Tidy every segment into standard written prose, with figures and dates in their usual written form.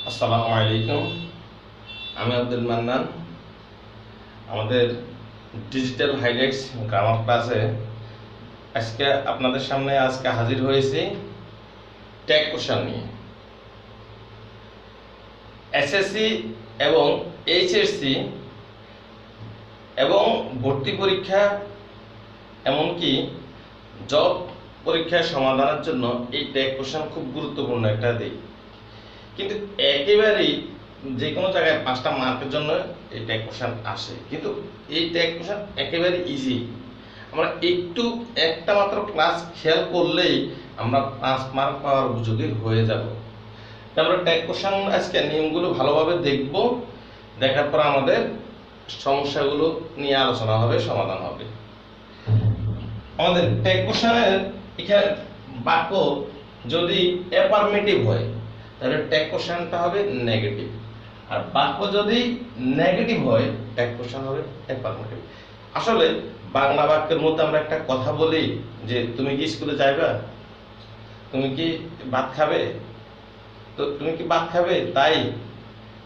আসসালামু আলাইকুম। আমি আব্দুল মান্নান। আমাদের ডিজিটাল হাইলাইটস গ্রামার ক্লাসে আপনাদের সামনে হাজির হয়েছি ট্যাগ কোশ্চেন নিয়ে। এসএসসি এবং এইচএসসি এবং ভর্তি পরীক্ষা এমনকি জব পরীক্ষার সমাধানের জন্য এই ট্যাগ কোশ্চেন খুব গুরুত্বপূর্ণ একটা দিক। কিন্তু একেবারেই যে কোনো জায়গায় 5টা মার্কের জন্য এই ট্যাগ কোশ্চেন আসে, কিন্তু এই ট্যাগ কোশ্চেন একেবারে ইজি। আমরা একটু একটা মাত্র ক্লাস খেয়াল করলেই আমরা 5 মার্ক পাওয়ার উপযোগী হয়ে যাব। তারপরে ট্যাগ কোশ্চেন আজকে নিয়মগুলো ভালোভাবে দেখব, দেখার পর আমাদের সমস্যাগুলো নিয়ে আলোচনা হবে, সমাধান হবে। আমাদের ট্যাগ কোশ্চেনের এখানে বাক্য যদি অ্যাফার্মেটিভ হয় তাহলে ট্যাগ কোশ্চেনটা হবে নেগেটিভ, আর বাক্য যদি নেগেটিভ হয় ট্যাগ কোশ্চেন হবে অ্যাফার্মেটিভ। আসলে বাংলা বাক্যের মধ্যে আমরা একটা কথা বলি যে তুমি কি স্কুলে যাইবা, তুমি কি ভাত খাবে, তো তুমি কি ভাত খাবে তাই,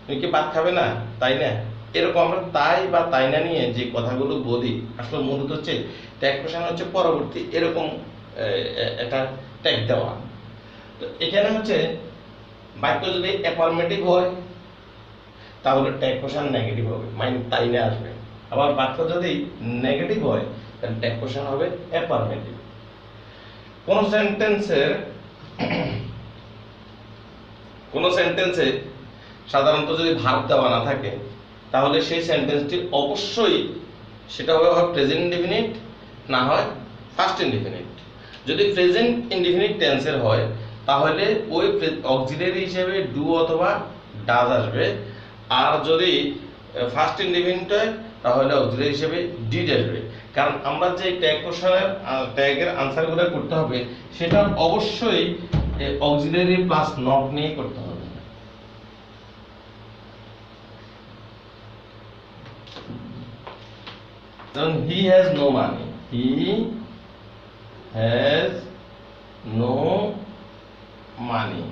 তুমি কি ভাত খাবে না তাই না, এরকম আমরা তাই বা তাই না নিয়ে যে কথাগুলো বলি আসলে মূলত হচ্ছে ট্যাগ কোশ্চেন হচ্ছে পরবর্তী এরকম একটা ট্যাগ দেওয়া। তো এখানে হচ্ছে বাক্য যদি অ্যাফার্মেটিভ হয় তাহলে ট্যাগ কোশ্চেন নেগেটিভ হবে, মানে তাই না আসবে। আবার বাক্য যদি নেগেটিভ হয় তাহলে ট্যাগ কোশ্চেন হবে অ্যাফার্মেটিভ। কোন সেন্টেন্সে সাধারণত যদি ভার্ব দেওয়া না থাকে তাহলে সেই সেন্টেন্সটি অবশ্যই সেটা হবে হয় প্রেজেন্ট ইনডিফিনিট, না হয় ফার্স্ট ইনডিফিনিট। যদি প্রেজেন্ট ইনডিফিনিট টেন্সের হয় তাহলে ওই অক্সিলারি হিসেবে ডু অথবা ডাজ আসবে, আর যদি ফার্স্ট ইনডিফিনিট হয় তাহলে অক্সিলারি হিসেবে ডিড আসবে। কারণ আমরা যে ট্যাগ কোশ্চেনের ট্যাগের আনসারগুলো করতে হবে সেটা অবশ্যই অক্সিলারি প্লাস নট নিয়ে করতে হবে। যেমন he has no money, he has no money,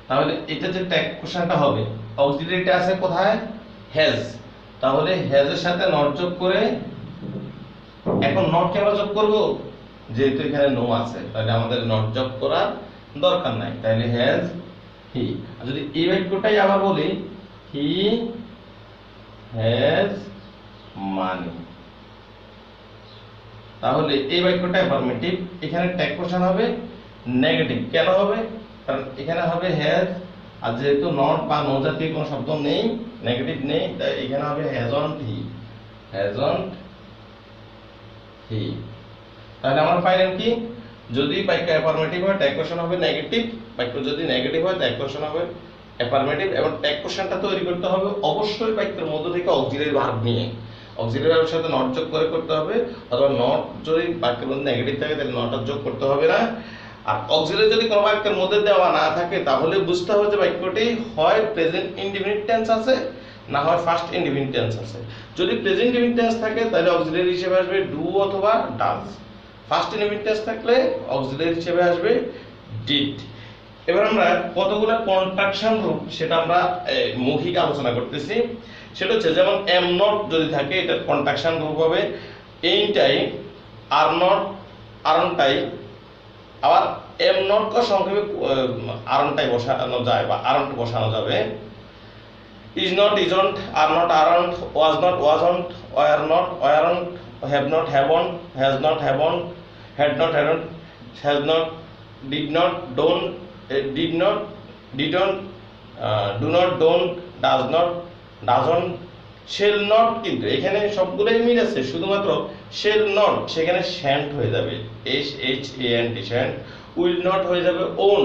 তাহলে এটা যে ট্যাগ কোশ্চেনটা হবে অক্সিলারিটা আছে কোথায়, হ্যাজ, তাহলে হ্যাজ এর সাথে নট যোগ করে, এখন নট কে আমরা যোগ করব যেহেতু এখানে নো আছে তাহলে আমাদের নট যোগ করার দরকার নাই, তাহলে হ্যাজ হি। আর যদি এই বাক্যটাই আবার বলি হি হ্যাজ মানি, তাহলে এই বাক্যটা অ্যাফার্মেটিভ, এখানে ট্যাগ কোশ্চেন হবে নেগেটিভ। কেন হবে, কারণ এখানে হবে হ্যাজ, আর যেহেতু নট বা নো জাতীয় কোনো শব্দ নেই, নেগেটিভ নেই, তাই এখানে হবে হ্যাজন্ট হি, হ্যাজন্ট হি। তাহলে আমরা পাইলাম কি, যদি বাক্য অ্যাফার্মেটিভ হয় ট্যাগ কোশ্চেন হবে নেগেটিভ, বাক্য যদি নেগেটিভ হয় ট্যাগ কোশ্চেন হবে অ্যাফার্মেটিভ। এবং ট্যাগ কোশ্চেনটা তৈরি করতে হবে অবশ্যই বাক্যের মধ্য থেকে অক্সিলারি ভার্ব নিয়ে, অক্সিলারি ভার্বের সাথে নট যোগ করে করতে হবে, অথবা নট যদি বাক্যের মধ্যে নেগেটিভ থাকে তাহলে নট যোগ করতে হবে না। আর অক্সিলারি যদি কোনো বাক্যের মধ্যে দেওয়া না থাকে তাহলে বুঝতে হবে যে বাক্যটি হয় প্রেজেন্ট ইনডিফিনিট টেন্স আছে, না হয় ফার্স্ট ইনডিফিনিট টেন্স আছে। যদি প্রেজেন্ট ইনডিফিনিট টেন্স থাকে তাহলে অক্সিলারি হিসেবে আসবে ডু অথবা ডাজ, ফার্স্ট ইনডিফিনিট টেন্স থাকলে অক্সিলারি হিসেবে আসবে ডিড। এবার আমরা কতগুলো কন্ট্রাকশন রূপ সেটা আমরা মৌখিক আলোচনা করতেছি। সেটা হচ্ছে যেমন এম নট যদি থাকে এটার কন্ট্রাকশন রূপ হবে এইটাই, আর নট আরনটাই। আবার এম নট কে সংক্ষেপে আরনটাই বসানো যায় বা আরন্ট বসানো যাবে। Is not isn't, are not aren't, was not wasn't, were not weren't, have not haven't, has not haven't, had not hadn't, has not did not don't, did not didn't, do not don't, does not doesn't, shall not. কিন্তু এখানে সবগুলোই মিল আছে, শুধুমাত্র shell not সেখানে shan't হয়ে যাবে, S H A N T shan't. Will not হয়ে যাবে ওন।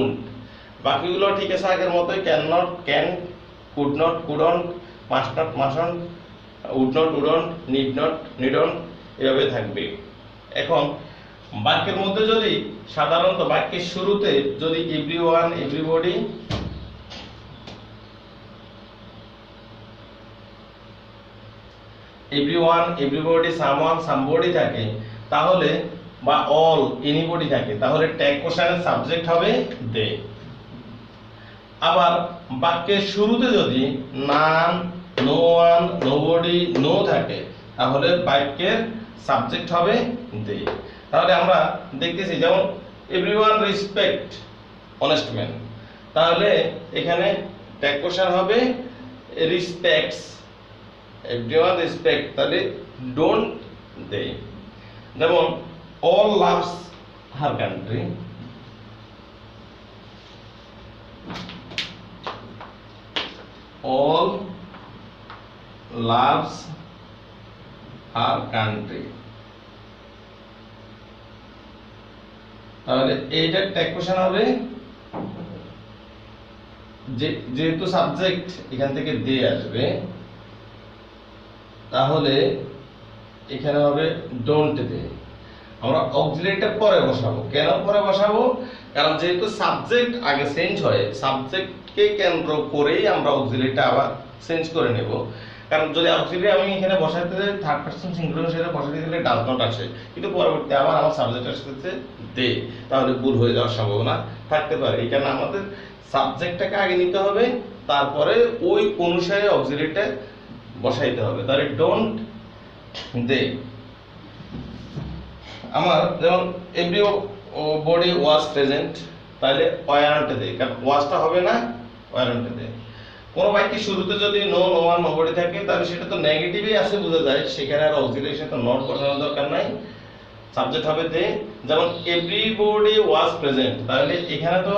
বাকিগুলো ঠিক আছে আগের মতোই, can not can, could not couldn't, must not mustn't, would not wouldn't, need not needn't, এভাবে থাকবে। এখন বাক্যের মধ্যে যদি সাধারণত বাক্যের শুরুতে যদি everyone everybody, everyone everybody, someone somebody থাকে তাহলে, বা অল এনিবডি থাকে তাহলে ট্যাগ কোশ্চেনের সাবজেক্ট হবে দে। আবার বাক্যের শুরুতে যদি নান, নো ওয়ান, নোবডি, নো থাকে তাহলে বাক্যের সাবজেক্ট হবে দে। তাহলে আমরা দেখতেছি যেমন এভরিওয়ান রেসপেক্ট অনেস্ট ম্যান, তাহলে এখানে ট্যাগ কোশ্চেন হবে রেসপেক্টস, এভরিওয়ান রেসপেক্ট, তাহলে ডোন্ট দে। যেমন all loves her country, all loves her country, তাহলে এইটা ট্যাগ কোশ্চেন হবে, যেহেতু সাবজেক্ট এখান থেকে দে আসবে তাহলে এখানে হবে ডোন্ট দে। আমরা অক্সিলারিটা পরে বসাবো। কেন পরে বসাবো? কারণ যেহেতু সাবজেক্ট আগে চেঞ্জ হয়, সাবজেক্টকে কেন্দ্র করেই আমরা অক্সিলারিটা আবার চেঞ্জ করে নেব। কারণ যদি অক্সিলারি আমি এখানে বসাতে যাই থার্ড পারসন সিঙ্গুলার হিসেবে বসাতে গেলে ডাজ নট আসে, কিন্তু পরবর্তীতে আবার আমার সাবজেক্ট আসতেছে দে, তাহলে ভুল হয়ে যাওয়ার সম্ভাবনা থাকতে পারে। এই কারণে আমাদের সাবজেক্টটাকে আগে নিতে হবে, তারপরে ওই অনুসারে অক্সিলারিটা বসাইতে হবে। তাহলে ডোন্ট দে। আমার যেমন এভরি বডি ওয়াজ প্রেজেন্ট, তাহলে ওয়ারেন্ট দে, কারণ ওয়াজটা হবে না, ওয়ারেন্ট দে। কোন বাক্যে শুরুতে যদি নো, নো ওয়ান, নোবডি থাকে তাহলে সেটা তো নেগেটিভই আছে বোঝা যায়, সেখানে আর অক্সিলারি সাথে নট বসানোর দরকার নাই, সাবজেক্ট হবে দে। যেমন এভরিবডি ওয়াজ প্রেজেন্ট, তাহলে এখানে তো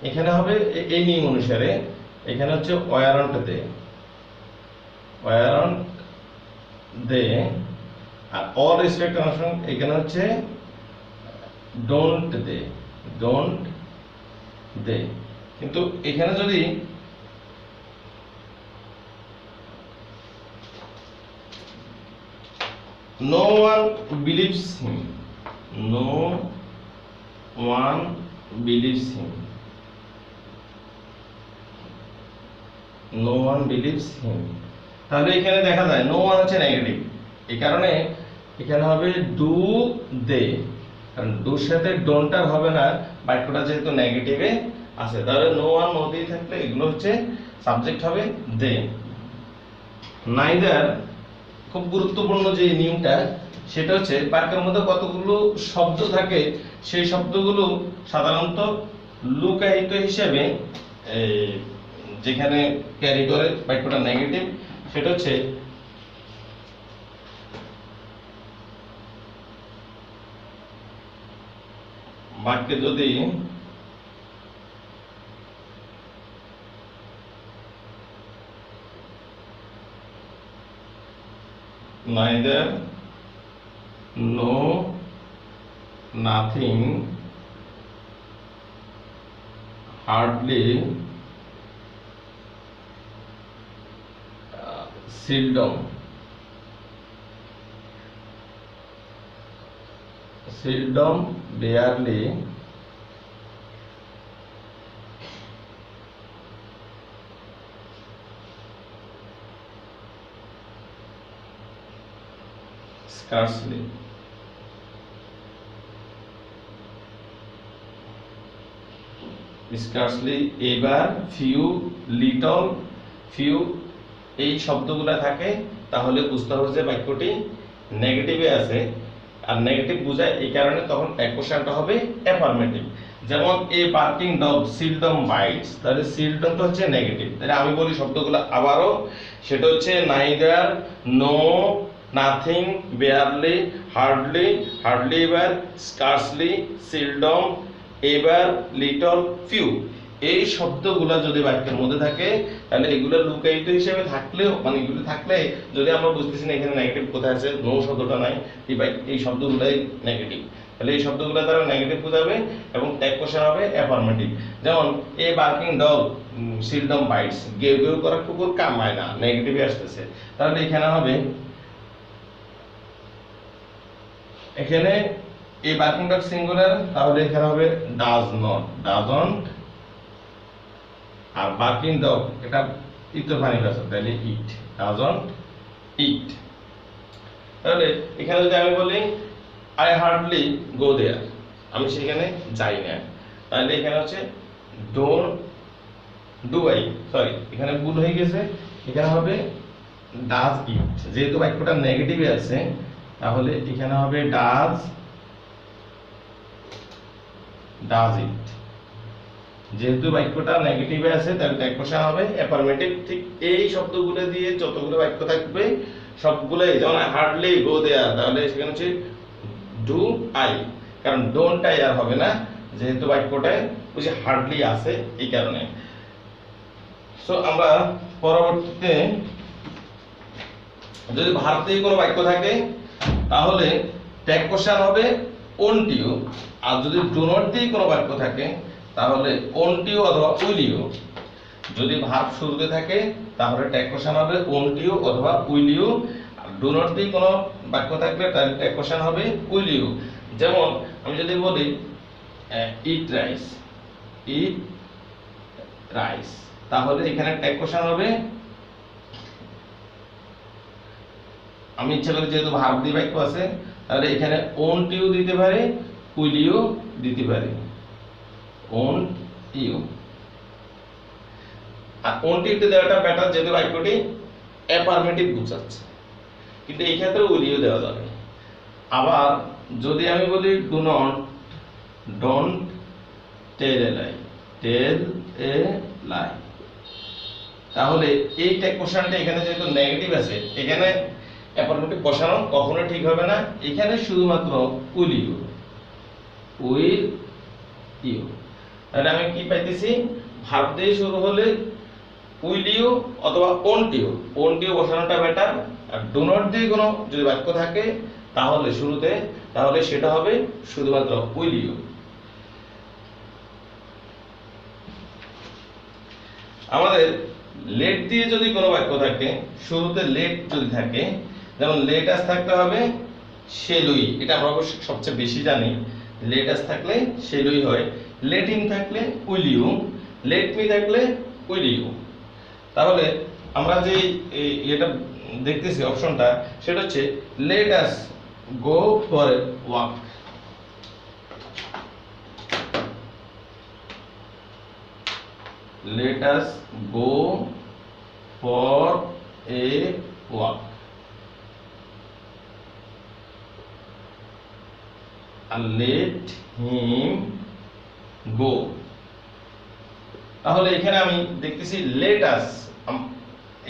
এখানে হবে এই নিয়ম অনুসারে, এখানে হচ্ছে ওয়ারেন্ট দে, ওয়ারেন্ট দে। আর অল রেসপেক্ট এখানে হচ্ছে ডোন্ট দে, ডোন্ট দে। কিন্তু এখানে যদি নো ওয়ান বিলিভস হিম, নো ওয়ান বিলিভস হিম, নো ওয়ান বিলিভস হিম, তাহলে এখানে দেখা যায় নো ওয়ান হচ্ছে নেগেটিভ, এই কারণে এখানে হবে ডু দে, কারণ ডুর সাথে ডোন্ট আর হবে না, বাক্যটা যেহেতু নেগেটিভে আছে। তাহলে নো ওয়ান, নো দে থাকলে এগুলো হচ্ছে সাবজেক্ট হবে দে। নাইদার, খুব গুরুত্বপূর্ণ যে নিয়মটা সেটা হচ্ছে বাক্যের মধ্যে কতগুলো শব্দ থাকে সেই শব্দগুলো সাধারণত লুকায়িত হিসেবে যেখানে ক্যারি করে বাক্যটা নেগেটিভ, সেটা হচ্ছে বাক্যে যদি neither, no, nothing, hardly, seldom, seldom, barely, scarcely, scarcely, এবার, few, little, few এই শব্দগুলো থাকে তাহলে বুঝতে হবে যে বাক্যটি নেগেটিভে আছে। আর নেগেটিভ বোঝায় এই কারণে তখন ট্যাগ কোশ্চেনটা হবে অ্যাফার্মেটিভ। যেমন a barking dog seldom bites, তাহলে সিলডমটা হচ্ছে নেগেটিভ। তাহলে আমি বলি শব্দগুলো আবারও, সেটা হচ্ছে neither, no, nothing, barely, hardly, hardly ever, scarcely, seldom, ever, little, few. এই শব্দগুলো যদি বাক্যের মধ্যে থাকে তাহলে এগুলো লুকায়িত হিসেবে থাকলেও, মানে এগুলো থাকলে যদি আমরা বুঝতেছি না এখানে নেগেটিভ কোথায় আছে, নো শব্দটা নাই, এই শব্দগুলোই নেগেটিভ, তাহলে এই শব্দগুলো দ্বারা নেগেটিভ বোঝাবে এবং ট্যাগ কোশ্চেন হবে অ্যাফার্মেটিভ। যেমন a barking dog seldom bites, গেউ গেউ করা কুকুর কামড়ায় না, নেগেটিভে আসতেছে, তাহলে এখানে হবে, এখানে এই বার্কিং ডগ সিঙ্গুলার, তাহলে এখানে হবে does not, doesn't. Are barking dog এটা ইতোফানি ভাষা, তাহলে ইট, ডাজন্ট ইট। তাহলে এখানে যদি আমি বলি আই হার্ডলি গো দেয়ার, আমি সেখানে যাই না। তাহলে এখানে হচ্ছে ডোন্ট ডু আই, সরি এখানে ভুল হয়ে গেছে, এখানে হবে ডাজ ইট। যেহেতু বাক্যটা নেগেটিভে আছে তাহলে এখানে হবে ডাজ ইট। যেহেতু বাক্যটা নেগেটিভে আছে তাহলে ট্যাগ কোশ্চেন হবে অ্যাফার্মেটিভ। ঠিক এই শব্দগুলো দিয়ে যতগুলো বাক্য থাকবে সবগুলোই, যেমন হার্ডলি গো দেয়ার, তাহলে সেখানে হচ্ছে ডু আই, কারণ ডোন্ট আই আর হবে না, যেহেতু বাক্যটায় ওই যে হার্ডলি আছে এই কারণে। সো আমরা পরবর্তীতে যদি ভার্ব দিয়ে কোনো বাক্য থাকে তাহলে ট্যাগ কোশ্চেন হবে ওন্ট ইউ, আর যদি ডু নট দিয়ে কোনো বাক্য থাকে তাহলে ওন্ট ইউ অথবা উইল ইউ। যদি ভার্ব শুরুতে থাকে তাহলে ট্যাগ কোশ্চেন হবে ওন্ট ইউ অথবা উইল ইউ। আর ডু নট দিয়ে কোনো বাক্য থাকলে তাহলে ট্যাগ কোশ্চেন হবে উইল ইউ। যেমন আমি যদি বলি ইট রাইস, ইট রাইস, তাহলে এখানে ট্যাগ কোশ্চেন হবে, আমি ইচ্ছা করি যেহেতু ভার্ব দিয়ে বাক্য আছে তাহলে এখানে ওন্ট ইউ দিতে পারে, উইল ইউ দিতে পারে, ওন্ট ইউ। আর ওন্ট ইউ দেওয়াটা বেটার, যেহেতু বাক্যটি অ্যাফার্মেটিভ বোঝাচ্ছে, কিন্তু এই ক্ষেত্রে উইল ইউ দেওয়া যাবে। আবার যদি আমি বলি ডু নট, ডোন্ট টেল এ লাই, টেল এ লাই, তাহলে এই ট্যাগ কোশ্চেনটা এখানে যেহেতু নেগেটিভ আছে এখানে অ্যাফার্মেটিভ বসানো কখনো ঠিক হবে না, এখানে শুধুমাত্র উইল ইউ, উইল ইউ। তাহলে আমি কি পাইতেছি, ভার্ব দিয়ে শুরু হলে উইল ইউ অথবা ওন্ট ইউ, ওন্ট ইউ বসানোটা বেটার। আর ডু নট দিয়ে কোনো যদি বাক্য থাকে তাহলে শুরুতে, তাহলে সেটা হবে শুধুমাত্র উইল ইউ। আমাদের লেট দিয়ে যদি কোনো বাক্য থাকে, শুরুতে লেট যদি থাকে, যেমন লেট আস থাকতে হবে শেলুই, এটা আমরা অবশ্য সবচেয়ে বেশি জানি, লেট আস থাকলে শেলুই হয়, লেট হিম থাকলে উইল ইউ, লেট মি থাকলে উইল ইউ। তাহলে আমরা যে এটা দেখতেছি অপশনটা, সেটা হচ্ছে let us go for a walk, let us go for a walk, and let him go। তাহলে এখানে আমি দেখতেছি let us,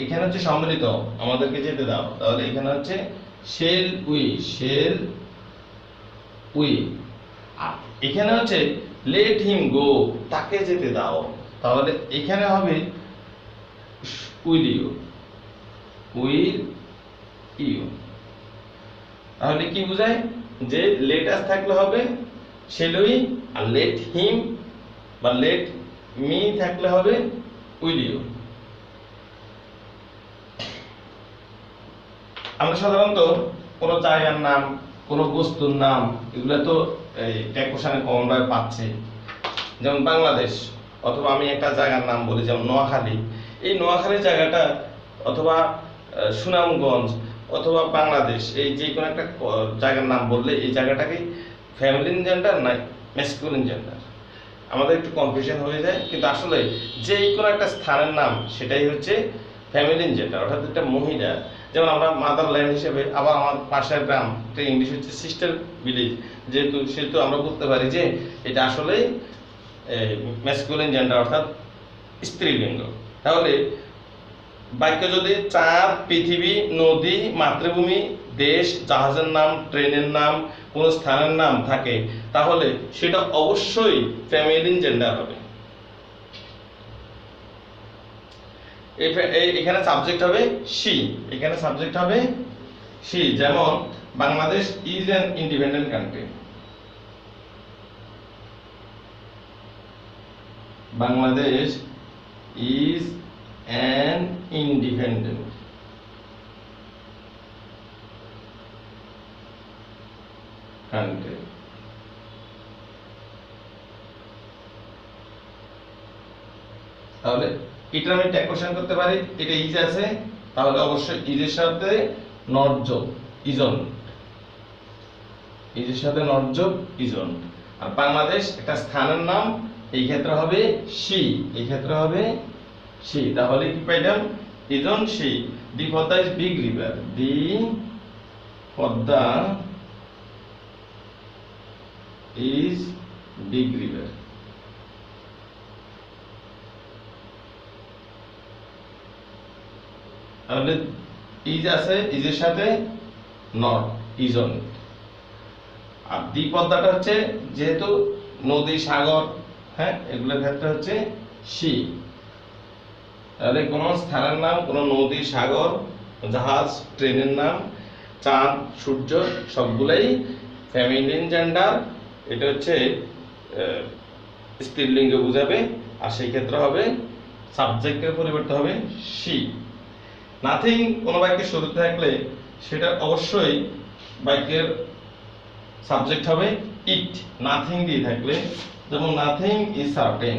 এখানে হচ্ছে সম্মিলিত, আমাদেরকে যেতে দাও, তাহলে এখানে হচ্ছে shall we, আর এখানে হচ্ছে let him go, তাকে যেতে দাও, তাহলে এখানে হবে উইল ইউ। তাহলে কি বোঝায়, যে লেট আস থাকলে হবে shall we, আর লেট হিম বা লেট মি থাকলে হবে উইল ইউ। আমরা সাধারণত কোনো জায়গার নাম, কোনো বস্তুর নাম, এগুলো তো এই ট্যাগ কোশ্চেনে কমন ভাবে পাচ্ছি, যেমন বাংলাদেশ, অথবা আমি একটা জায়গার নাম বলি যেমন নোয়াখালী, এই নোয়াখালী জায়গাটা, অথবা সুনামগঞ্জ, অথবা বাংলাদেশ, এই যে কোনো একটা জায়গার নাম বললে এই জায়গাটাকে ফ্যামিলিন জেন্ডার না ম্যাসকুলিন জেন্ডার, আমাদের একটু কনফিউশন হয়ে যায়। কিন্তু আসলে যে কোনো একটা স্থানের নাম সেটাই হচ্ছে ফ্যামিলিন জেন্ডার, অর্থাৎ একটা মহিলা। যেমন আমরা মাদারল্যান্ড হিসেবে, আবার আমার পাশের গ্রাম, এটা ইংলিশ হচ্ছে সিস্টার ভিলেজ, সেহেতু আমরা বলতে পারি যে এটা আসলে ম্যাসকুলিন জেন্ডার অর্থাৎ স্ত্রীলিঙ্গ। তাহলে বাক্য যদি চাঁদ, পৃথিবী, নদী, মাতৃভূমি, দেশ, জাহাজের নাম, ট্রেনের নাম, কোন স্থানের নাম থাকে তাহলে সেটা অবশ্যই ফেমিনিন জেন্ডার হবে। এখানে সাবজেক্ট হবে শি, এখানে সাবজেক্ট হবে শি। যেমন Bangladesh is an independent country, Bangladesh is an independent country। তাহলে এটা আমি ট্যাগ কোশ্চেন করতে পারি, এটা ইজ আছে তাহলে অবশ্যই ইজের সাথে নট যোগ, ইজন। ইজের সাথে নট যোগ ইজন। আর বাংলাদেশ একটা স্থানের নাম, এই ক্ষেত্রে হবে সি, এই ক্ষেত্রে হবে সি। তাহলে কি পাইলাম? ইজন সি। The Padma is big river, the Padma is big river. তাহলে ইজ আছে, ইজের সাথে নট ইজন। আর দ্বি পদ্মাটা হচ্ছে যেহেতু নদী সাগর, হ্যাঁ, এগুলোর ক্ষেত্রে হচ্ছে সি। তাহলে কোন স্থানের নাম, কোন নদী সাগর, জাহাজ, ট্রেনের নাম, চাঁদ, সূর্য সবগুলাই ফেমিনিন জেন্ডার, এটা হচ্ছে স্ত্রীলিঙ্গ বোঝাবে। আর সেই ক্ষেত্রে হবে সাবজেক্টের পরিবর্তে হবে সি। নাথিং কোন বাক্যের শুরুতে থাকলে সেটা অবশ্যই বাক্যের সাবজেক্ট হবে ইট। নাথিং দিয়ে থাকলে, যেমন nothing is certain,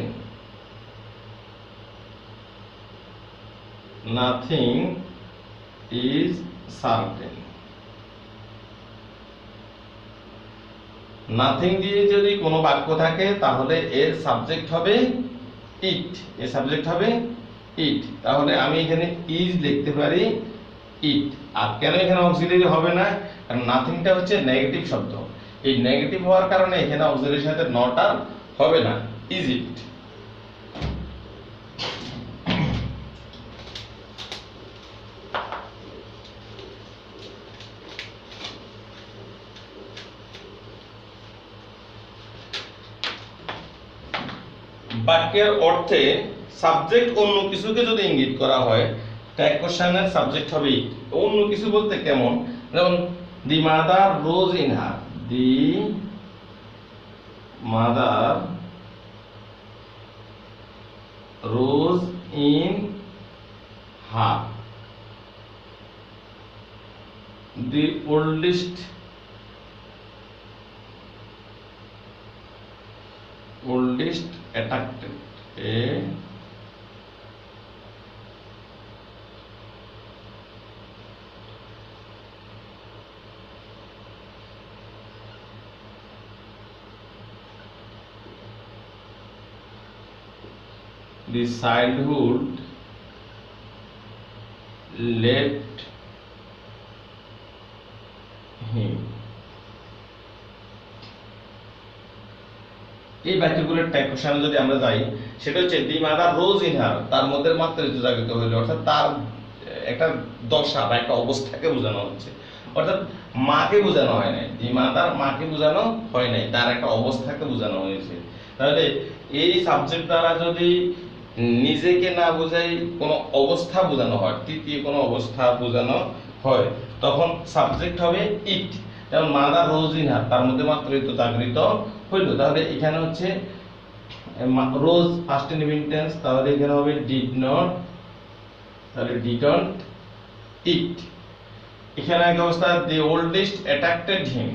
nothing is certain. Nothing দিয়ে যদি কোনো বাক্য থাকে তাহলে এর সাবজেক্ট হবে ইট, এর সাবজেক্ট হবে ইট। তাহলে আমি এখানে ইজ লিখতে পারি ইট। আর কেন এখানে অক্সিলারি হবে না? কারণ নাথিংটা হচ্ছে নেগেটিভ শব্দ, এই নেগেটিভ হওয়ার কারণে এখানে অক্সিলারির সাথে নট আর হবে না, ইজ ইট। বাক্যের অর্থে সাবজেক্ট অন্য কিছুকে যদি ইঙ্গিত করা হয়, ট্যাগ কোশ্চেনের সাবজেক্ট হবে ইট। অন্য কিছু বলতে কেমন? যেমন the mother rose in her, the mother rose in her, the oldest attracted a the childhood left him। এই বাক্যগুলোর ট্যাগ কোশ্চেনে যদি আমরা যাই, সেটা হচ্ছে the mother rose in her, তার মধ্যে মাত্রিত জাগরিত হইল, অর্থাৎ তার একটা দশা বা একটা অবস্থাকে বোঝানো হচ্ছে, অর্থাৎ মাকে বোঝানো হয় নাই। দি মাদার মাকে বোঝানো হয় নাই, তার একটা অবস্থাকে বোঝানো হয়েছে। তাহলে এই সাবজেক্ট দ্বারা যদি নিজেকে না বোঝাই কোনো অবস্থা বোঝানো হয়, তৃতীয় কোনো অবস্থা বোঝানো হয়, তখন সাবজেক্ট হবে ইট। যেমন মাদার রোজ ইন হার, তার মধ্যে মাত্রিত জাগরিত হইল। তাহলে এখানে হচ্ছে রোজ পাস্ট ইনডিফিনিট টেন্স, তাহলে এখানে হবে ডিড নট, তাহলে ডিডন্ট ইট। এখানে এক অবস্থা দি ওল্ডেস্ট অ্যাট্রাক্টেড হিম,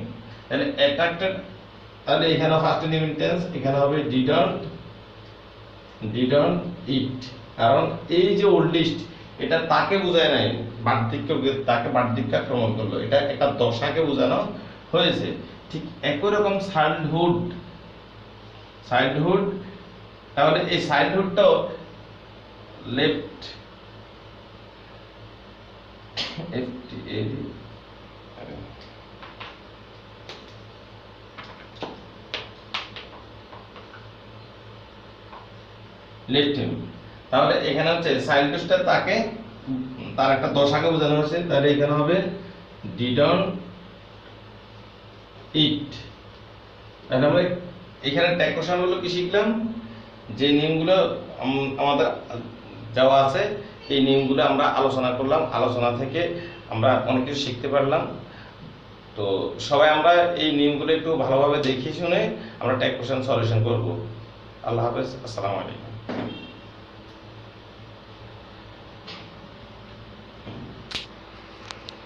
তাহলে অ্যাট্রাক্টেড, তাহলে এখানে ফার্স্ট ইনডিফিনিট টেন্স, এখানে হবে ডিডন্ট ইট। কারণ এই যে ওল্ডেস্ট, এটা তাকে বোঝায় নাই, বার্ধক্য, তাকে বার্ধক্য আক্রমণ করলো, এটা একটা দশাকে বোঝানো হয়েছে। ঠিক একই রকম চাইল্ডহুড, তাহলে এই চাইল্ডহুডটাও লেফট লেফট হিম। তাহলে এখানে হচ্ছে চাইল্ডহুডটা তাকে, তার একটা দশাকে বোঝানো হয়েছে, তাহলে এখানে হবে ডিডন্ট ইট। তাহলে আমরা এখানে ট্যাগ কোশ্চেন গুলো কি শিখলাম? যে নিয়মগুলো আমাদের দেওয়া আছে, এই নিয়মগুলো আমরা আলোচনা করলাম, আলোচনা থেকে আমরা অনেক কিছু শিখতে পারলাম। তো সবাই আমরা এই নিয়মগুলো একটু ভালোভাবে দেখে শুনে আমরা ট্যাগ কোশ্চেন সলিউশন করব। আল্লাহ হাফেজ, আসসালামু আলাইকুম।